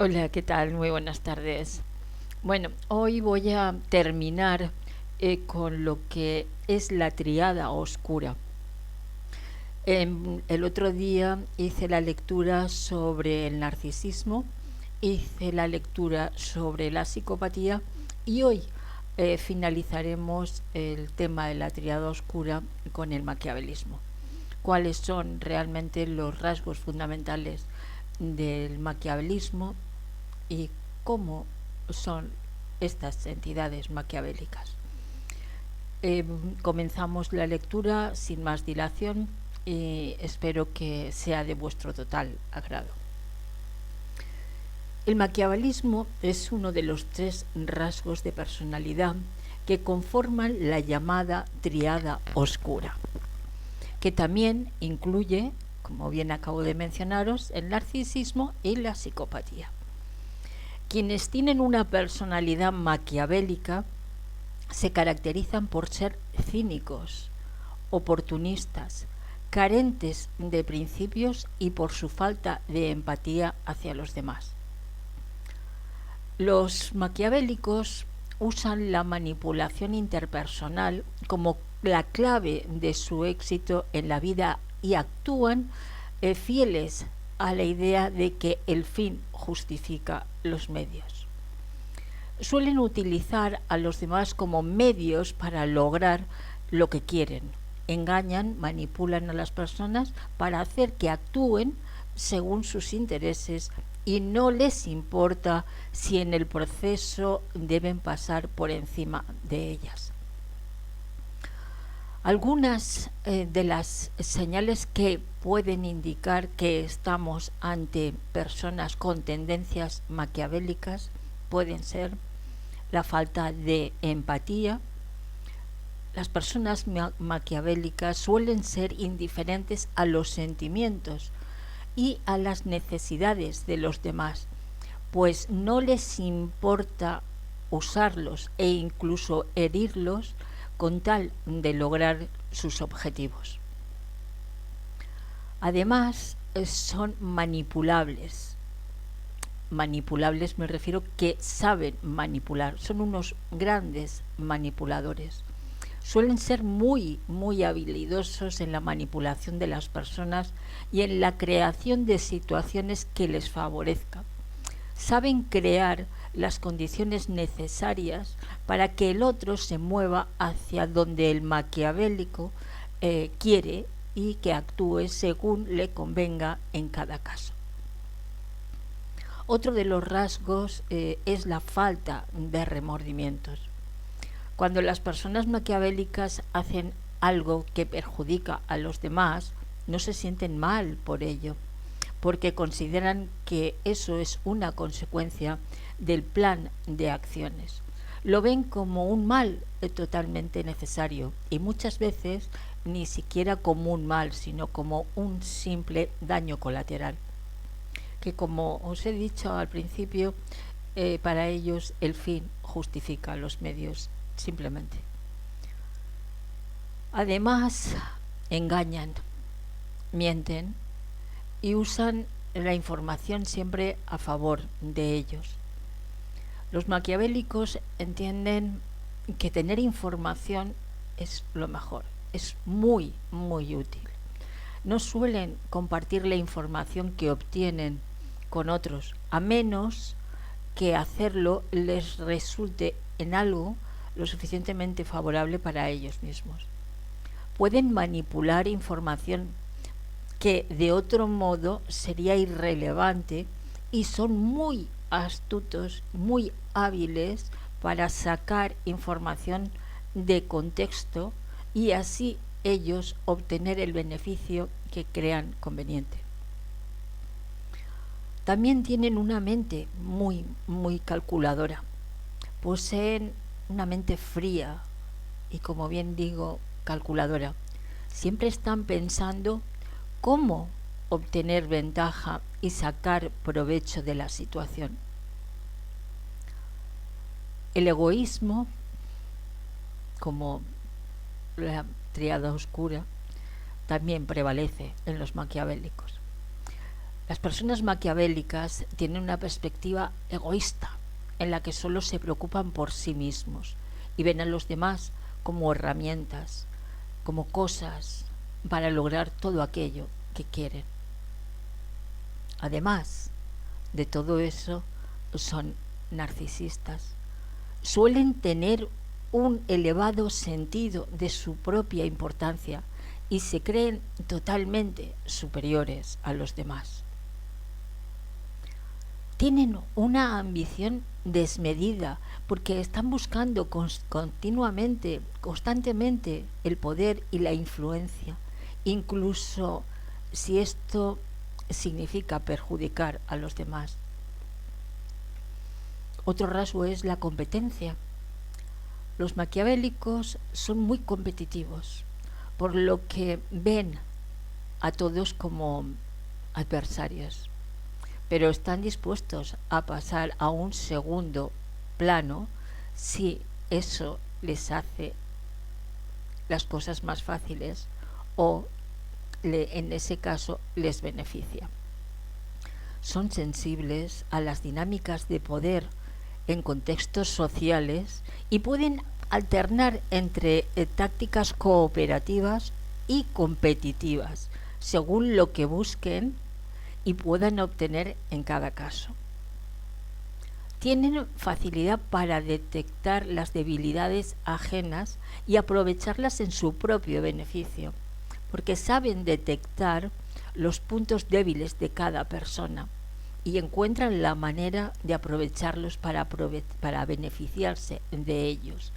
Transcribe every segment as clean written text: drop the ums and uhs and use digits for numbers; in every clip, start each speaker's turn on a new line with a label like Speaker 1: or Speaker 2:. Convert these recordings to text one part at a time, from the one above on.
Speaker 1: Hola, ¿qué tal? Muy buenas tardes. Bueno, hoy voy a terminar con lo que es la triada oscura. El otro día hice la lectura sobre el narcisismo, hice la lectura sobre la psicopatía y hoy finalizaremos el tema de la triada oscura con el maquiavelismo. ¿Cuáles son realmente los rasgos fundamentales del maquiavelismo y cómo son estas entidades maquiavélicas? Eh, Comenzamos la lectura sin más dilación y espero que sea de vuestro total agrado. El maquiavelismo es uno de los tres rasgos de personalidad que conforman la llamada triada oscura, que también incluye, como bien acabo de mencionaros, el narcisismo y la psicopatía. Quienes tienen una personalidad maquiavélica se caracterizan por ser cínicos, oportunistas, carentes de principios y por su falta de empatía hacia los demás. Los maquiavélicos usan la manipulación interpersonal como la clave de su éxito en la vida y actúan fieles a la idea de que el fin justifica los medios. Suelen utilizar a los demás como medios para lograr lo que quieren. Engañan, manipulan a las personas para hacer que actúen según sus intereses y no les importa si en el proceso deben pasar por encima de ellas. Algunas de las señales que pueden indicar que estamos ante personas con tendencias maquiavélicas pueden ser la falta de empatía. Las personas maquiavélicas suelen ser indiferentes a los sentimientos y a las necesidades de los demás, pues no les importa usarlos e incluso herirlos con tal de lograr sus objetivos. Además, son manipulables. Manipulables me refiero que saben manipular, son unos grandes manipuladores. Suelen ser muy habilidosos en la manipulación de las personas y en la creación de situaciones que les favorezcan. Saben crear las condiciones necesarias para que el otro se mueva hacia donde el maquiavélico quiere y que actúe según le convenga en cada caso. Otro de los rasgos es la falta de remordimientos. Cuando las personas maquiavélicas hacen algo que perjudica a los demás, no se sienten mal por ello, porque consideran que eso es una consecuencia del plan de acciones. Lo ven como un mal totalmente necesario y muchas veces ni siquiera como un mal, sino como un simple daño colateral, que como os he dicho al principio, para ellos el fin justifica los medios simplemente. Además, engañan, mienten y usan la información siempre a favor de ellos. Los maquiavélicos entienden que tener información es lo mejor, es muy útil. No suelen compartir la información que obtienen con otros, a menos que hacerlo les resulte en algo lo suficientemente favorable para ellos mismos. Pueden manipular información que de otro modo sería irrelevante y son muy astutos, muy hábiles para sacar información de contexto y así ellos obtener el beneficio que crean conveniente. También tienen una mente muy calculadora. Poseen una mente fría y, como bien digo, calculadora. Siempre están pensando cómo obtener ventaja y sacar provecho de la situación. El egoísmo, como la triada oscura, también prevalece en los maquiavélicos. Las personas maquiavélicas tienen una perspectiva egoísta en la que solo se preocupan por sí mismos y ven a los demás como herramientas, como cosas para lograr todo aquello que quieren. Además de todo eso, son narcisistas. Suelen tener un elevado sentido de su propia importancia y se creen totalmente superiores a los demás. Tienen una ambición desmedida porque están buscando continuamente, constantemente el poder y la influencia, incluso si esto significa perjudicar a los demás. Otro rasgo es la competencia. Los maquiavélicos son muy competitivos, por lo que ven a todos como adversarios, pero están dispuestos a pasar a un segundo plano si eso les hace las cosas más fáciles o en ese caso les beneficia. Son sensibles a las dinámicas de poder en contextos sociales y pueden alternar entre tácticas cooperativas y competitivas según lo que busquen y puedan obtener en cada caso. Tienen facilidad para detectar las debilidades ajenas y aprovecharlas en su propio beneficio, porque saben detectar los puntos débiles de cada persona y encuentran la manera de aprovecharlos para beneficiarse de ellos,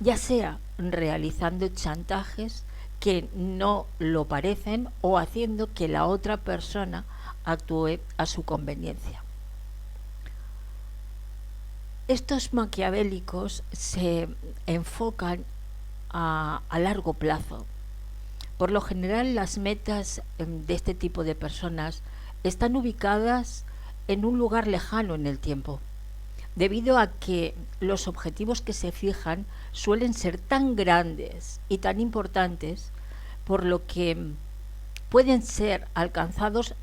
Speaker 1: ya sea realizando chantajes que no lo parecen o haciendo que la otra persona actúe a su conveniencia. Estos maquiavélicos se enfocan a largo plazo. Por lo general, las metas de este tipo de personas están ubicadas en un lugar lejano en el tiempo, debido a que los objetivos que se fijan suelen ser tan grandes y tan importantes, por lo que pueden ser alcanzados,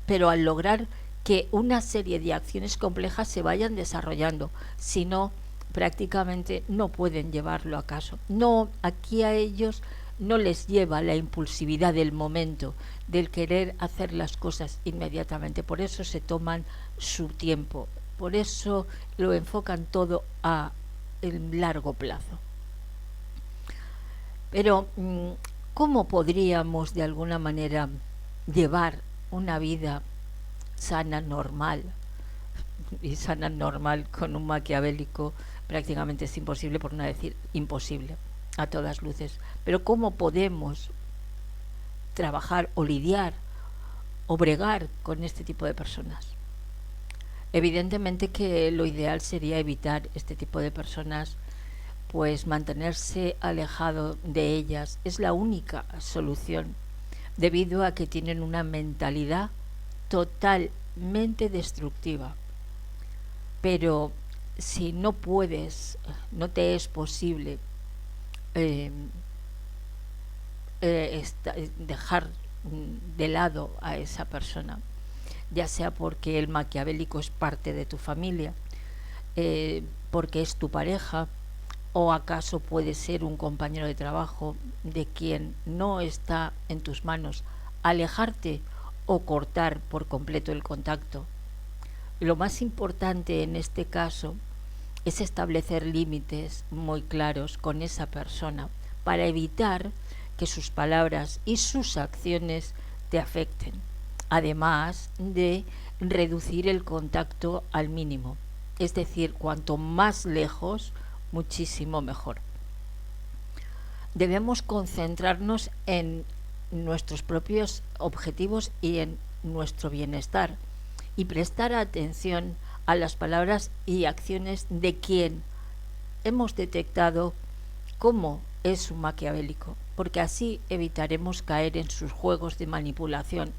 Speaker 1: pero al lograr que una serie de acciones complejas se vayan desarrollando, si no, prácticamente no pueden llevarlo a cabo. No, aquí a ellos no les lleva la impulsividad del momento, del querer hacer las cosas inmediatamente. Por eso se toman su tiempo, por eso lo enfocan todo a largo plazo. Pero, ¿cómo podríamos de alguna manera llevar una vida sana, normal? Y sana, normal con un maquiavélico prácticamente es imposible, por no decir imposible a todas luces. Pero ¿cómo podemos trabajar o lidiar o bregar con este tipo de personas? Evidentemente que lo ideal sería evitar este tipo de personas, pues mantenerse alejado de ellas es la única solución, debido a que tienen una mentalidad totalmente destructiva. Pero si no puedes, no te es posible dejar de lado a esa persona, ya sea porque el maquiavélico es parte de tu familia, porque es tu pareja, o acaso puede ser un compañero de trabajo de quien no está en tus manos alejarte o cortar por completo el contacto. Lo más importante en este caso es establecer límites muy claros con esa persona para evitar que sus palabras y sus acciones te afecten, además de reducir el contacto al mínimo, es decir, cuanto más lejos, muchísimo mejor. Debemos concentrarnos en nuestros propios objetivos y en nuestro bienestar y prestar atención a las palabras y acciones de quien hemos detectado cómo es un maquiavélico, porque así evitaremos caer en sus juegos de manipulación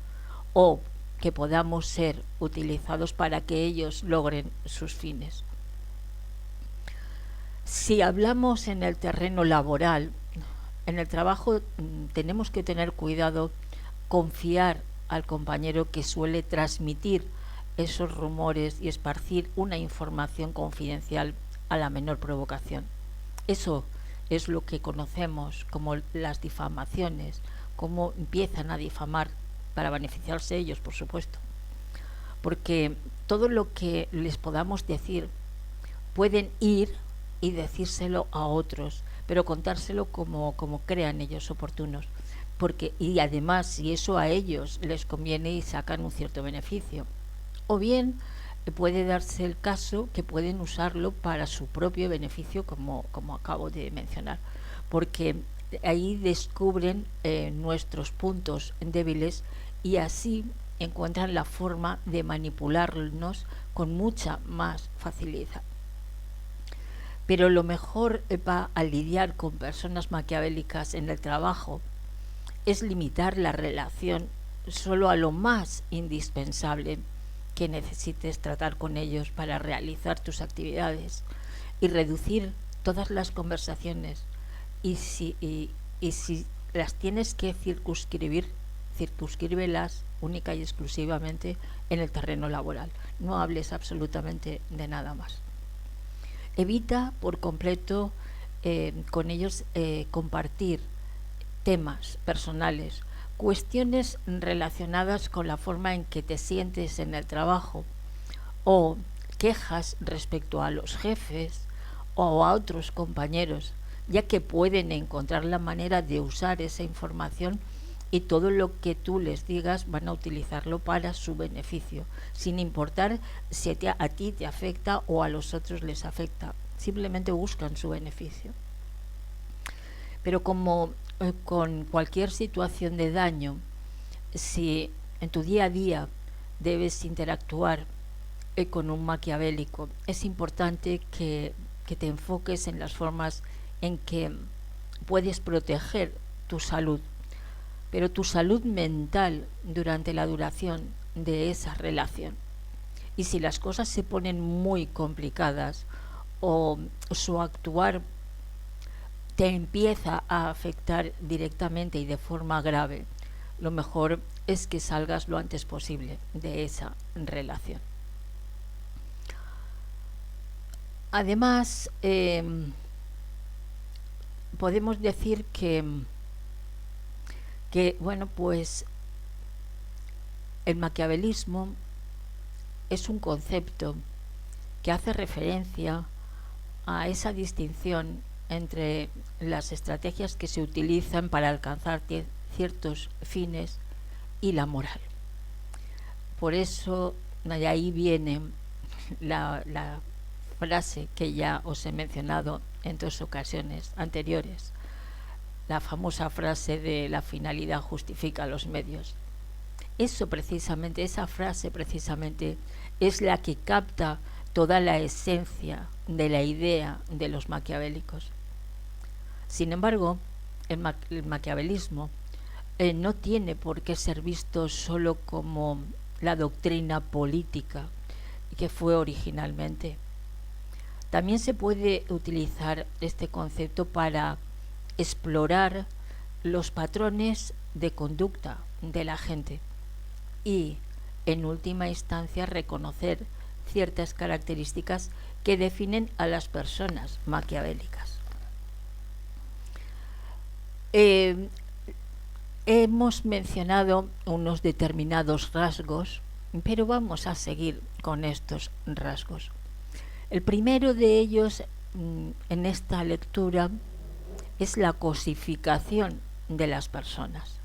Speaker 1: o que podamos ser utilizados para que ellos logren sus fines. Si hablamos en el terreno laboral, en el trabajo tenemos que tener cuidado, confiar al compañero que suele transmitir esos rumores y esparcir una información confidencial a la menor provocación. Eso es lo que conocemos como las difamaciones, cómo empiezan a difamar para beneficiarse ellos, por supuesto. Porque todo lo que les podamos decir pueden ir y decírselo a otros, pero contárselo como crean ellos oportunos. Y además, si eso a ellos les conviene y sacan un cierto beneficio. O bien puede darse el caso que pueden usarlo para su propio beneficio, como acabo de mencionar, porque ahí descubren nuestros puntos débiles y así encuentran la forma de manipularnos con mucha más facilidad. Pero lo mejor para lidiar con personas maquiavélicas en el trabajo es limitar la relación solo a lo más indispensable que necesites tratar con ellos para realizar tus actividades y reducir todas las conversaciones, y si las tienes que circunscríbelas única y exclusivamente en el terreno laboral. No hables absolutamente de nada más. Evita por completo con ellos compartir temas personales, cuestiones relacionadas con la forma en que te sientes en el trabajo, o quejas respecto a los jefes o a otros compañeros, ya que pueden encontrar la manera de usar esa información y todo lo que tú les digas van a utilizarlo para su beneficio, sin importar si a ti te afecta o a los otros les afecta. Simplemente buscan su beneficio. Pero como con cualquier situación de daño, si en tu día a día debes interactuar con un maquiavélico, es importante que te enfoques en las formas en que puedes proteger tu salud, pero tu salud mental durante la duración de esa relación. Y si las cosas se ponen muy complicadas o su actuar te empieza a afectar directamente y de forma grave, lo mejor es que salgas lo antes posible de esa relación. Además, podemos decir que bueno, pues el maquiavelismo es un concepto que hace referencia a esa distinción entre las estrategias que se utilizan para alcanzar ciertos fines y la moral. Por eso de ahí viene la frase que ya os he mencionado en 2 ocasiones anteriores, la famosa frase de la finalidad justifica los medios. Esa frase precisamente es la que capta toda la esencia de la idea de los maquiavélicos. Sin embargo, el maquiavelismo no tiene por qué ser visto solo como la doctrina política que fue originalmente. También se puede utilizar este concepto para explorar los patrones de conducta de la gente y, en última instancia, reconocer ciertas características que definen a las personas maquiavélicas. Hemos mencionado unos determinados rasgos, pero vamos a seguir con estos rasgos. El primero de ellos en esta lectura es la cosificación de las personas.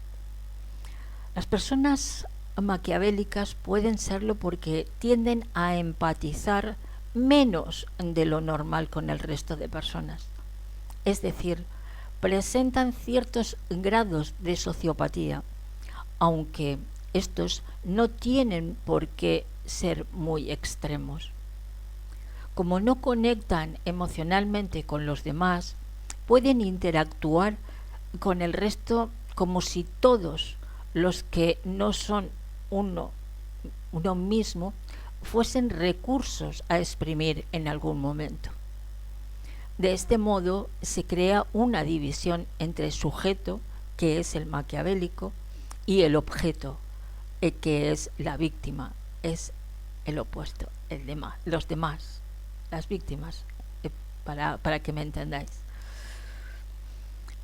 Speaker 1: Las personas maquiavélicas pueden serlo porque tienden a empatizar menos de lo normal con el resto de personas. Es decir, presentan ciertos grados de sociopatía, aunque estos no tienen por qué ser muy extremos. Como no conectan emocionalmente con los demás, pueden interactuar con el resto como si todos los que no son uno mismo fuesen recursos a exprimir en algún momento. De este modo se crea una división entre el sujeto, que es el maquiavélico, y el objeto, que es la víctima, es el opuesto, los demás, las víctimas, para que me entendáis.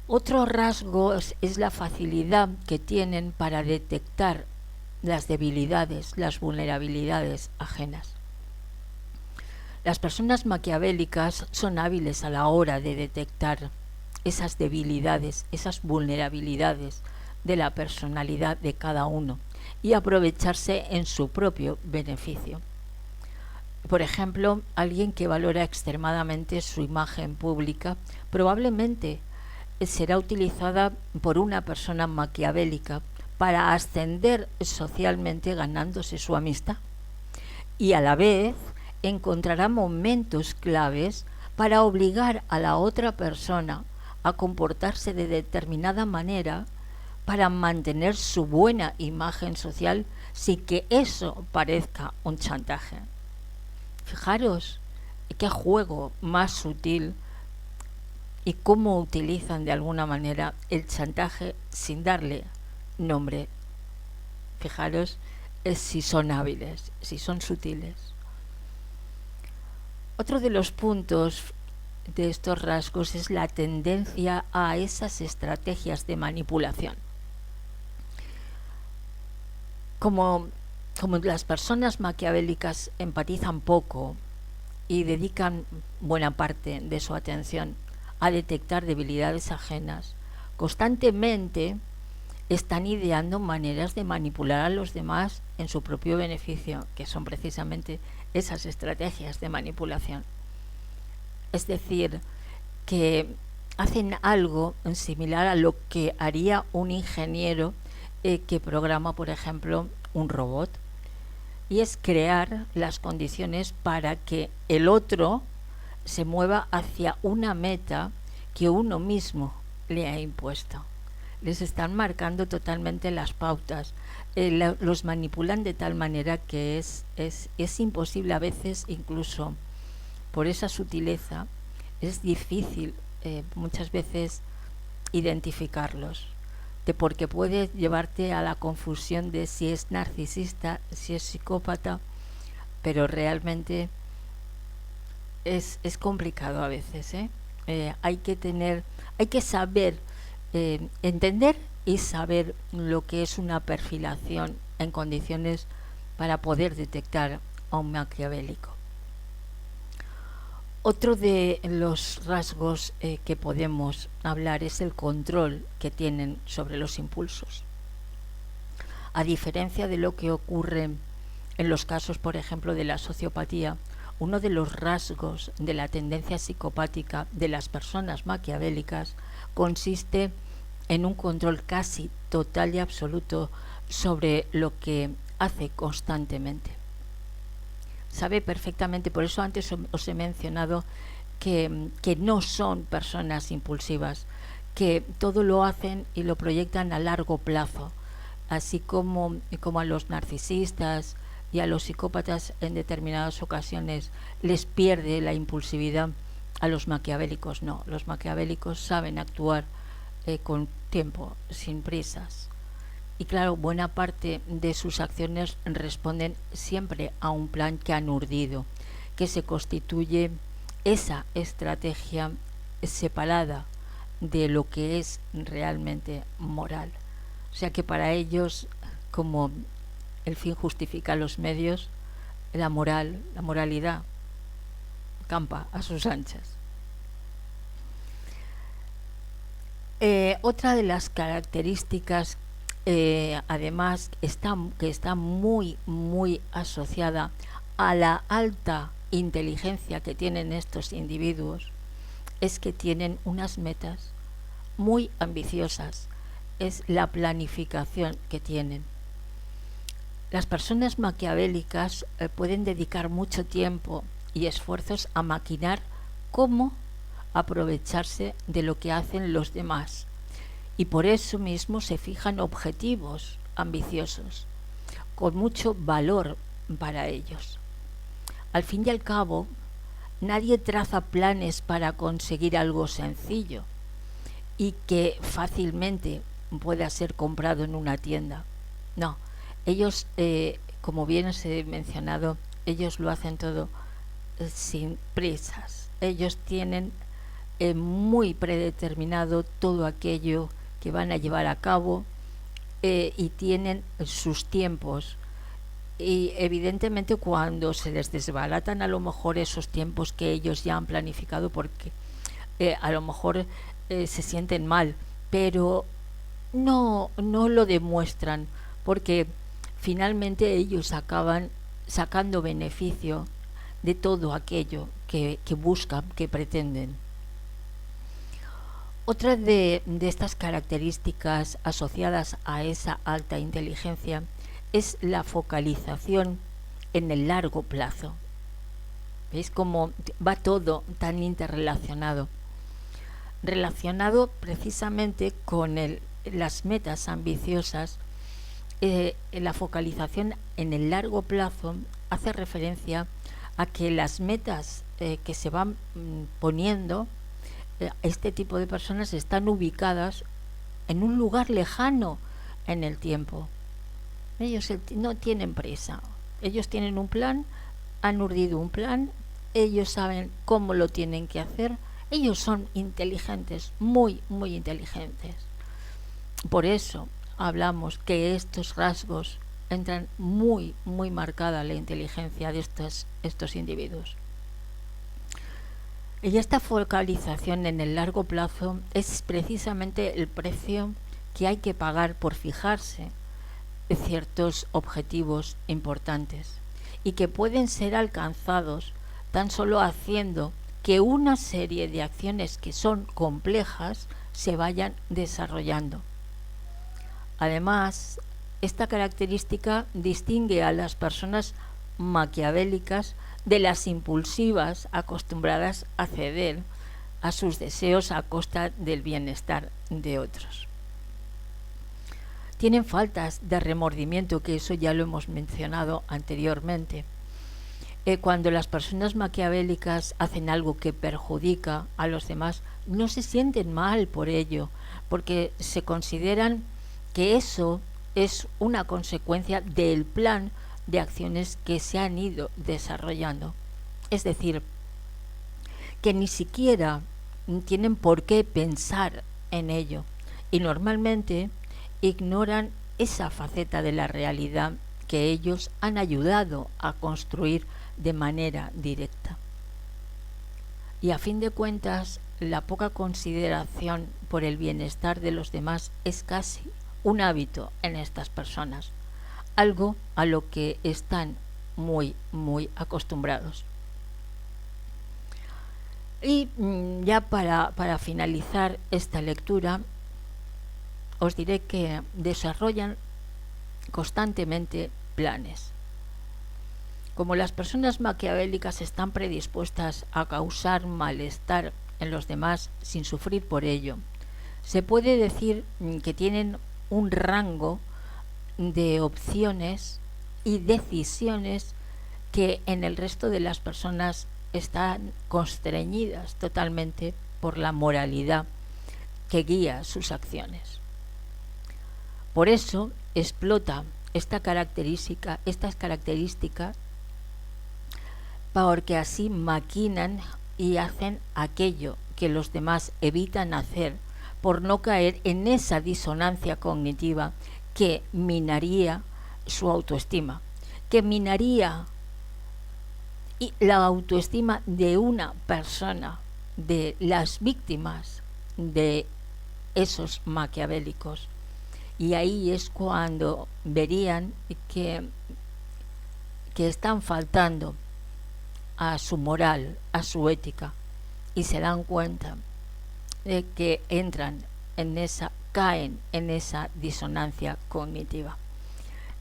Speaker 1: Otro rasgo es la facilidad que tienen para detectar las debilidades, las vulnerabilidades ajenas. Las personas maquiavélicas son hábiles a la hora de detectar esas debilidades, esas vulnerabilidades de la personalidad de cada uno y aprovecharse en su propio beneficio. Por ejemplo, alguien que valora extremadamente su imagen pública probablemente será utilizada por una persona maquiavélica para ascender socialmente ganándose su amistad, y a la vez encontrará momentos claves para obligar a la otra persona a comportarse de determinada manera para mantener su buena imagen social sin que eso parezca un chantaje. Fijaros qué juego más sutil y cómo utilizan de alguna manera el chantaje sin darle nombre. Fijaros si son hábiles, si son sutiles. Otro de los puntos de estos rasgos es la tendencia a esas estrategias de manipulación. Como las personas maquiavélicas empatizan poco y dedican buena parte de su atención a detectar debilidades ajenas, constantemente están ideando maneras de manipular a los demás en su propio beneficio, que son precisamente esas estrategias de manipulación. Es decir, que hacen algo similar a lo que haría un ingeniero que programa, por ejemplo, un robot, y es crear las condiciones para que el otro se mueva hacia una meta que uno mismo le ha impuesto. Les están marcando totalmente las pautas, los manipulan de tal manera que es imposible a veces, incluso por esa sutileza, es difícil muchas veces identificarlos, porque puede llevarte a la confusión de si es narcisista, si es psicópata, pero realmente es complicado a veces, hay que saber entender y saber lo que es una perfilación en condiciones para poder detectar a un maquiavélico. Otro de los rasgos que podemos hablar es el control que tienen sobre los impulsos. A diferencia de lo que ocurre en los casos, por ejemplo, de la sociopatía, uno de los rasgos de la tendencia psicopática de las personas maquiavélicas consiste en un control casi total y absoluto sobre lo que hace constantemente. Sabe perfectamente, por eso antes os he mencionado que no son personas impulsivas, que todo lo hacen y lo proyectan a largo plazo, así como a los narcisistas y a los psicópatas en determinadas ocasiones les pierde la impulsividad. A los maquiavélicos no, los maquiavélicos saben actuar con tiempo, sin prisas. Y claro, buena parte de sus acciones responden siempre a un plan que han urdido, que se constituye esa estrategia separada de lo que es realmente moral. O sea que para ellos, como el fin justifica los medios, la moralidad campa a sus anchas. Otra de las características, además, que está muy, muy asociada a la alta inteligencia que tienen estos individuos, es que tienen unas metas muy ambiciosas. Es la planificación que tienen. Las personas maquiavélicas pueden dedicar mucho tiempo y esfuerzos a maquinar cómo aprovecharse de lo que hacen los demás, y por eso mismo se fijan objetivos ambiciosos con mucho valor para ellos. Al fin y al cabo, nadie traza planes para conseguir algo sencillo y que fácilmente pueda ser comprado en una tienda. No, Ellos, como bien os he mencionado, ellos lo hacen todo sin prisas. Ellos tienen muy predeterminado todo aquello que van a llevar a cabo, y tienen sus tiempos. Y evidentemente cuando se les desbaratan a lo mejor esos tiempos que ellos ya han planificado, porque a lo mejor se sienten mal, pero no lo demuestran, porque finalmente ellos acaban sacando beneficio de todo aquello que buscan, que pretenden. Otra de estas características asociadas a esa alta inteligencia es la focalización en el largo plazo. ¿Veis cómo va todo tan interrelacionado? Relacionado precisamente con las metas ambiciosas, la focalización en el largo plazo hace referencia a que las metas que se van poniendo, este tipo de personas están ubicadas en un lugar lejano en el tiempo. Ellos no tienen prisa, ellos tienen un plan, han urdido un plan, ellos saben cómo lo tienen que hacer, ellos son inteligentes, muy, muy inteligentes. Por eso hablamos que estos rasgos entran muy, muy marcada la inteligencia de estos individuos. Y esta focalización en el largo plazo es precisamente el precio que hay que pagar por fijarse en ciertos objetivos importantes y que pueden ser alcanzados tan solo haciendo que una serie de acciones que son complejas se vayan desarrollando. Además, esta característica distingue a las personas maquiavélicas de las impulsivas acostumbradas a ceder a sus deseos a costa del bienestar de otros. Tienen faltas de remordimiento, que eso ya lo hemos mencionado anteriormente. Cuando las personas maquiavélicas hacen algo que perjudica a los demás, no se sienten mal por ello, porque se consideran que eso es una consecuencia del plan de acciones que se han ido desarrollando. Es decir, que ni siquiera tienen por qué pensar en ello y normalmente ignoran esa faceta de la realidad que ellos han ayudado a construir de manera directa. Y a fin de cuentas, la poca consideración por el bienestar de los demás es casi un hábito en estas personas, algo a lo que están muy, muy acostumbrados. Y ya para finalizar esta lectura, os diré que desarrollan constantemente planes. Como las personas maquiavélicas están predispuestas a causar malestar en los demás sin sufrir por ello, se puede decir que tienen un rango de opciones y decisiones que en el resto de las personas están constreñidas totalmente por la moralidad que guía sus acciones. Por eso explota estas características porque así maquinan y hacen aquello que los demás evitan hacer por no caer en esa disonancia cognitiva que minaría su autoestima, que minaría la autoestima de una persona, de las víctimas de esos maquiavélicos. Y ahí es cuando verían que están faltando a su moral, a su ética, y se dan cuenta de que caen en esa disonancia cognitiva.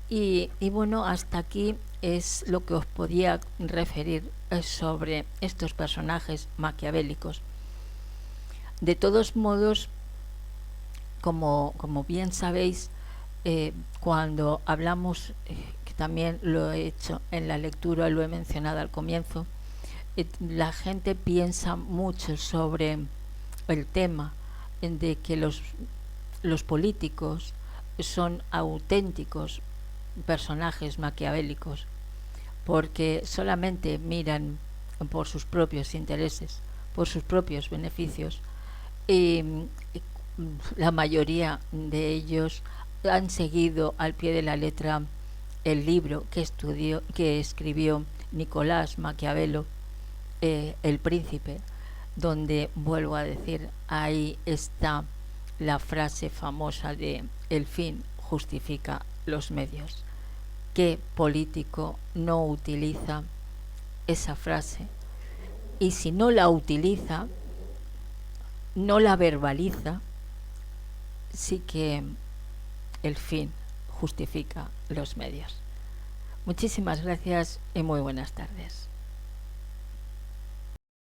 Speaker 1: Y bueno, hasta aquí es lo que os podía referir sobre estos personajes maquiavélicos. De todos modos, como bien sabéis, cuando hablamos, que también lo he hecho en la lectura, lo he mencionado al comienzo, la gente piensa mucho sobre el tema de que los políticos son auténticos personajes maquiavélicos, porque solamente miran por sus propios intereses, por sus propios beneficios, y la mayoría de ellos han seguido al pie de la letra el libro que escribió Nicolás Maquiavelo, El Príncipe, donde, vuelvo a decir, ahí está la frase famosa de el fin justifica los medios. ¿Qué político no utiliza esa frase? Y si no la utiliza, no la verbaliza, sí que el fin justifica los medios. Muchísimas gracias y muy buenas tardes.